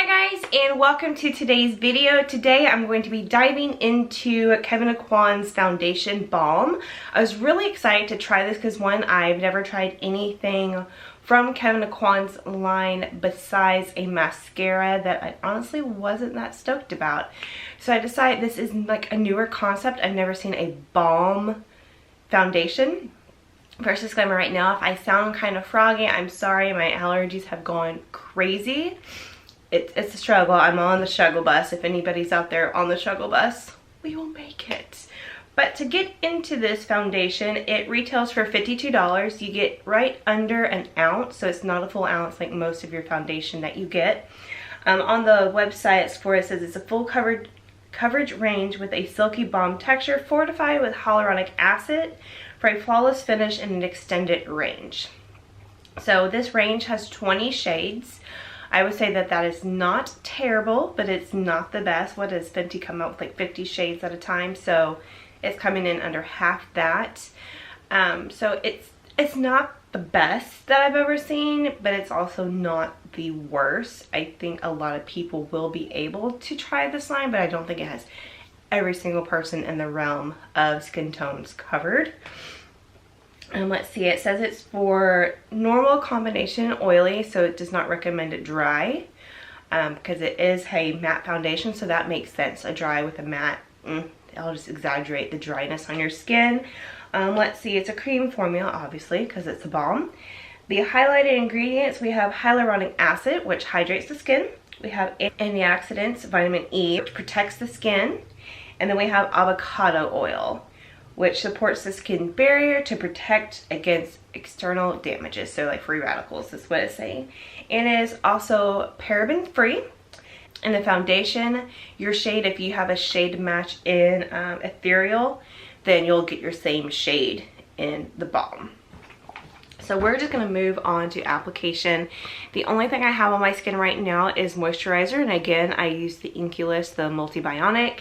Hi guys, and welcome to today's video. Today I'm going to be diving into Kevyn Aucoin's foundation Balm. I was really excited to try this because one, I've never tried anything from Kevyn Aucoin's line besides a mascara that I honestly wasn't that stoked about. So I decided this is like a newer concept. I've never seen a balm foundation. First disclaimer right now, if I sound kind of froggy, I'm sorry, my allergies have gone crazy. It's a struggle. I'm on the struggle bus. If anybody's out there on the struggle bus, we will make it. But to get into this foundation, it retails for $52. You get right under an ounce, so it's not a full ounce like most of your foundation that you get. On the website it says it's a full coverage range with a silky balm texture fortified with hyaluronic acid for a flawless finish and an extended range. So this range has 20 shades. I would say that that is not terrible, but it's not the best. What does Fenty come out with, like 50 shades at a time? So it's coming in under half that. So it's not the best that I've ever seen, but it's also not the worst. I think a lot of people will be able to try this line, but I don't think it has every single person in the realm of skin tones covered. And let's see, it says it's for normal, combination, oily, so it does not recommend it dry because it is a matte foundation, so that makes sense. A dry with a matte, I'll just exaggerate the dryness on your skin. Let's see, it's a cream formula, obviously, because it's a balm. The highlighted ingredients, we have hyaluronic acid, which hydrates the skin. We have antioxidants, vitamin E, which protects the skin. And then we have avocado oil, which supports the skin barrier to protect against external damages, so like free radicals, that's what it's saying. And it is also paraben free. In the foundation, your shade, if you have a shade match in ethereal, then you'll get your same shade in the balm. So we're just going to move on to application. The only thing I have on my skin right now is moisturizer, and again I use the Inculus, the Multibionic.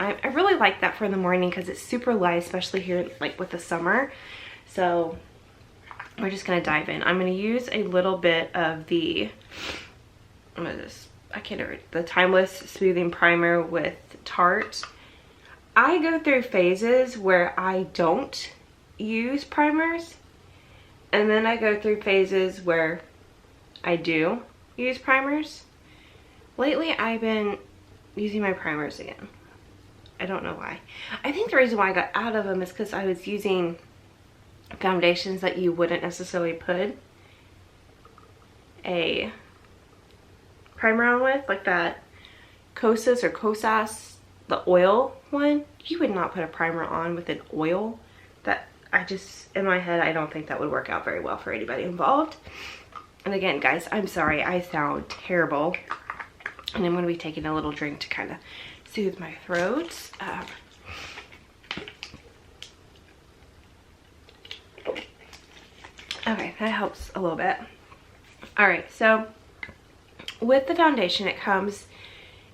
I really like that for the morning because it's super light, especially here like with the summer. So we're just gonna dive in. I'm gonna use a little bit of the, what is this? I can't remember, the Timeless Smoothing Primer with Tarte. I go through phases where I don't use primers, and then I go through phases where I do use primers. Lately I've been using my primers again. I don't know why. I think the reason why I got out of them is because I was using foundations that you wouldn't necessarily put a primer on with, like that Kosas or Kosas, the oil one. You would not put a primer on with an oil. That, I just, in my head, I don't think that would work out very well for anybody involved. And again, guys, I'm sorry, I sound terrible. And I'm going to be taking a little drink to kind of soothe my throat. Okay, that helps a little bit. Alright, so with the foundation, it comes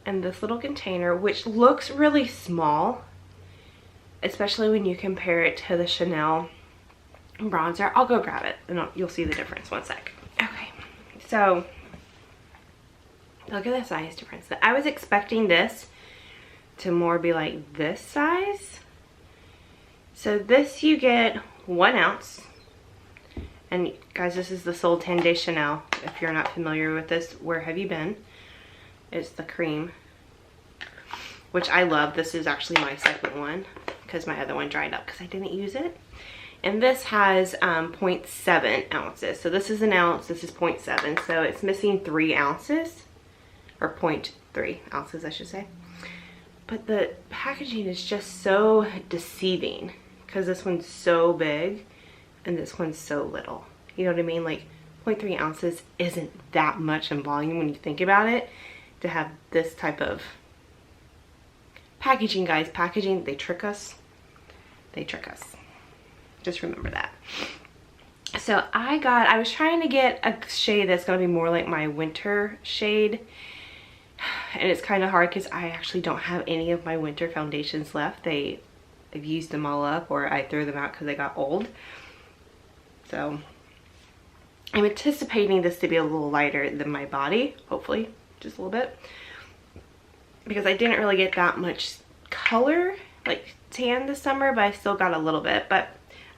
in this little container, which looks really small, especially when you compare it to the Chanel bronzer. I'll go grab it and you'll see the difference. One sec. Okay, so look at the size difference. I was expecting this to more be like this size. So this, you get 1 ounce. And guys, this is the Sultan de Chanel. If you're not familiar with this, where have you been? It's the cream, which I love. This is actually my second one because my other one dried up because I didn't use it. And this has 0.7 ounces. So this is an ounce, this is 0.7. So it's missing 3 ounces, or 0.3 ounces, I should say. But the packaging is just so deceiving because this one's so big and this one's so little. You know what I mean? Like 0.3 ounces isn't that much in volume when you think about it. To have this type of packaging, guys, packaging, they trick us. They trick us. Just remember that. So I was trying to get a shade that's gonna be more like my winter shade. And it's kind of hard because I actually don't have any of my winter foundations left. I've used them all up, or I threw them out because they got old. So I'm anticipating this to be a little lighter than my body, hopefully. just a little bit, because I didn't really get that much color, like tan this summer, but I still got a little bit, but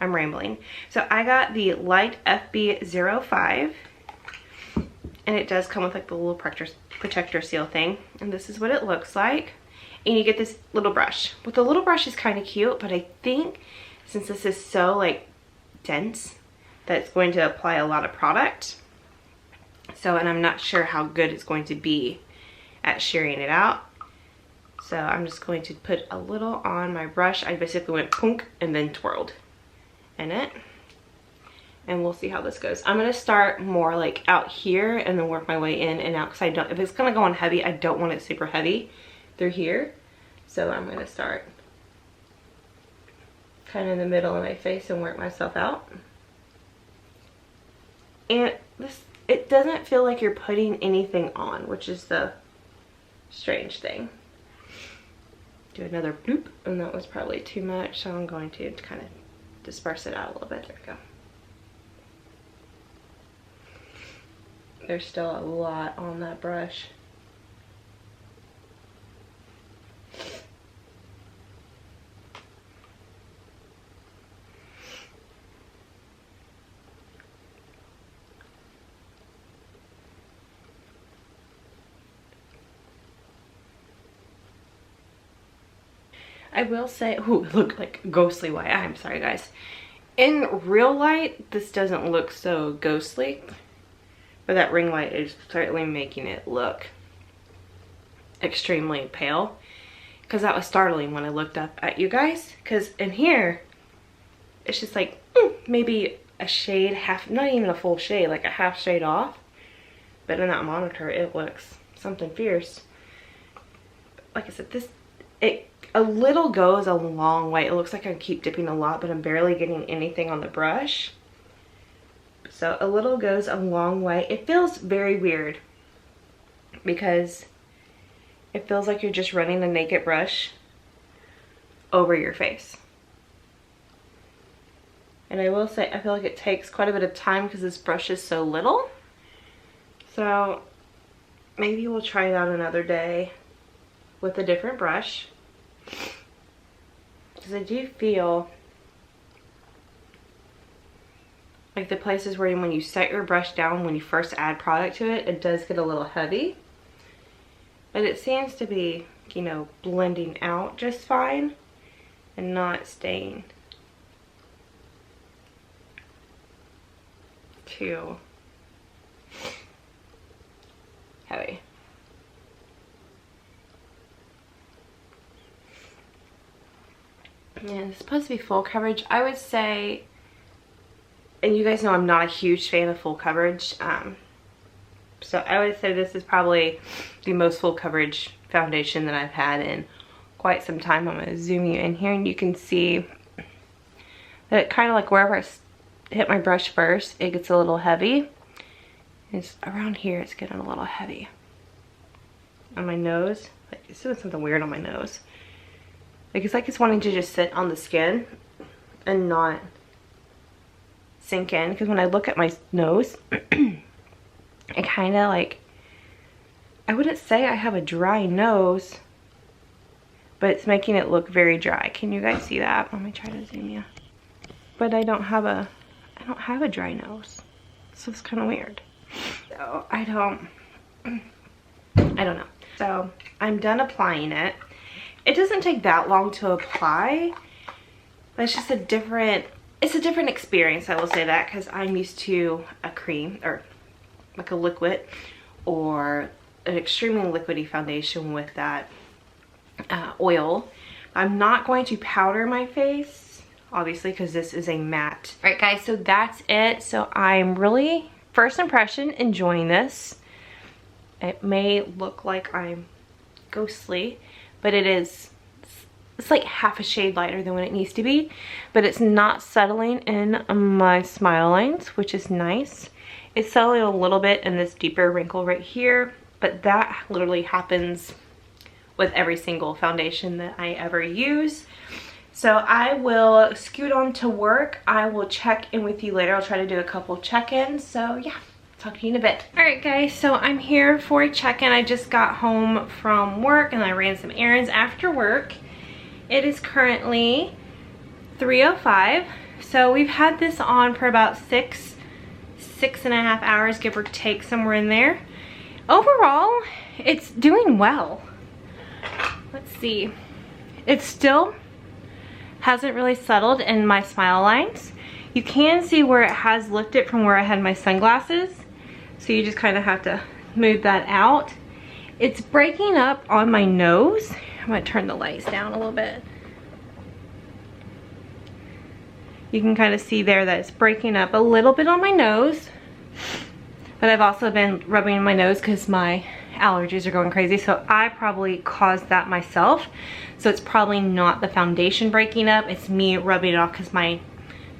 I'm rambling. So I got the Light FB05, and it does come with like the little protector seal thing, and this is what it looks like. And you get this little brush. With the little brush is kind of cute, but I think since this is so like dense that it's going to apply a lot of product. So, and I'm not sure how good it's going to be at shearing it out. So I'm just going to put a little on my brush. I basically went punk and then twirled in it. And we'll see how this goes. I'm gonna start more like out here and then work my way in and out, because I don't, if it's gonna go on heavy, I don't want it super heavy through here. So I'm gonna start kind of in the middle of my face and work myself out. And this, it doesn't feel like you're putting anything on, which is the strange thing. Do another bloop, and that was probably too much, so I'm going to kind of disperse it out a little bit. There we go. There's still a lot on that brush. I will say, ooh, it looked like ghostly white. I'm sorry guys. In real light, this doesn't look so ghostly. But that ring light is certainly making it look extremely pale, because that was startling when I looked up at you guys, because in here it's just like maybe a shade, half, not even a full shade, like a half shade off, but in that monitor it looks something fierce. Like I said, this, it a little goes a long way. It looks like I keep dipping a lot, but I'm barely getting anything on the brush. So a little goes a long way. It feels very weird because it feels like you're just running a naked brush over your face. And I will say, I feel like it takes quite a bit of time because this brush is so little. So maybe we'll try it out another day with a different brush, because I do feel like the places where when you set your brush down, when you first add product to it, it does get a little heavy. But it seems to be, you know, blending out just fine and not staying too heavy. Yeah, it's supposed to be full coverage. I would say, and you guys know I'm not a huge fan of full coverage, so I would say this is probably the most full coverage foundation that I've had in quite some time. I'm going to zoom you in here and you can see that it kind of like wherever I hit my brush first, it gets a little heavy. It's around here, it's getting a little heavy. On my nose, like it's doing something weird on my nose. Like it's wanting to just sit on the skin and not sink in, because when I look at my nose, it kind of like, I wouldn't say I have a dry nose, but it's making it look very dry. Can you guys see that? Let me try to zoom you. But I don't have a dry nose, so it's kind of weird. So I don't know. So I'm done applying it. It doesn't take that long to apply, but it's just a different experience, I will say that, because I'm used to a cream or like a liquid or an extremely liquidy foundation with that oil. I'm not going to powder my face, obviously, because this is a matte. All right guys, so that's it. So I'm really, first impression, enjoying this. It may look like I'm ghostly, but it is, it's like half a shade lighter than what it needs to be, but it's not settling in my smile lines, which is nice. It's settling a little bit in this deeper wrinkle right here, but that literally happens with every single foundation that I ever use. So I will scoot on to work. I will check in with you later. I'll try to do a couple check-ins. So yeah, talk talk to you in a bit. Alright guys, so I'm here for a check-in. I just got home from work and I ran some errands after work. It is currently 3:05. So we've had this on for about six and a half hours, give or take, somewhere in there. Overall, it's doing well. Let's see. It still hasn't really settled in my smile lines. You can see where it has lifted from where I had my sunglasses. So you just kind of have to move that out. It's breaking up on my nose. I'm gonna turn the lights down a little bit. You can kind of see there that it's breaking up a little bit on my nose. But I've also been rubbing my nose because my allergies are going crazy. So I probably caused that myself. So it's probably not the foundation breaking up. It's me rubbing it off because my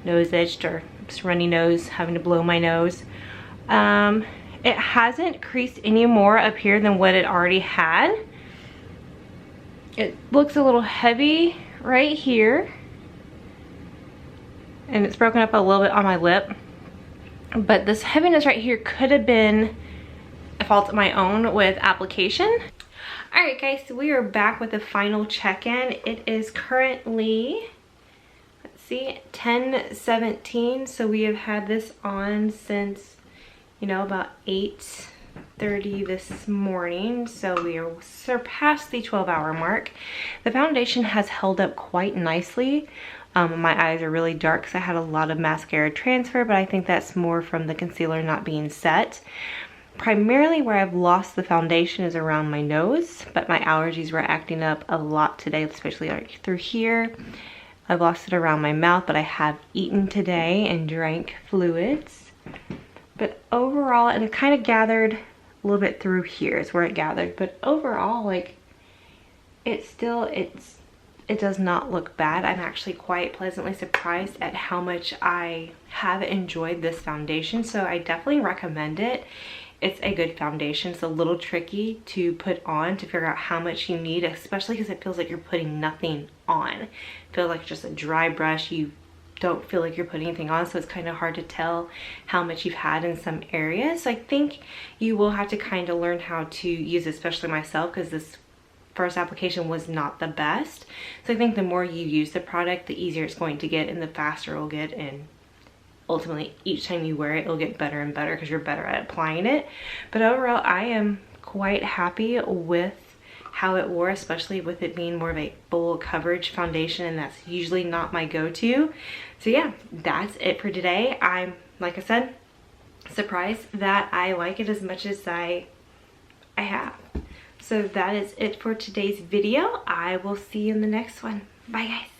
nose itched, or just runny nose, having to blow my nose. It hasn't creased any more up here than what it already had. It looks a little heavy right here. And it's broken up a little bit on my lip. But this heaviness right here could have been a fault of my own with application. Alright guys, so we are back with the final check-in. It is currently, let's see, 10:17. So we have had this on since, you know, about 8:30 this morning. So we are surpassed the 12-hour mark. The foundation has held up quite nicely. My eyes are really dark because I had a lot of mascara transfer, but I think that's more from the concealer not being set. Primarily where I've lost the foundation is around my nose, but my allergies were acting up a lot today, especially like through here. I've lost it around my mouth, but I have eaten today and drank fluids. But overall, and it kind of gathered a little bit through here is where it gathered, but overall, like, it does not look bad. I'm actually quite pleasantly surprised at how much I have enjoyed this foundation. So I definitely recommend it. It's a good foundation. It's a little tricky to put on to figure out how much you need, especially because it feels like you're putting nothing on. It feels like just a dry brush. You don't feel like you're putting anything on, so it's kind of hard to tell how much you've had in some areas. So I think you will have to kind of learn how to use it, especially myself, because this first application was not the best. So I think the more you use the product, the easier it's going to get and the faster it'll get, and ultimately each time you wear it, it'll get better and better because you're better at applying it. But overall, I am quite happy with how it wore, especially with it being more of a full coverage foundation, and that's usually not my go-to. So yeah, that's it for today. I'm, like I said, surprised that I like it as much as I have. So that is it for today's video. I will see you in the next one. Bye guys.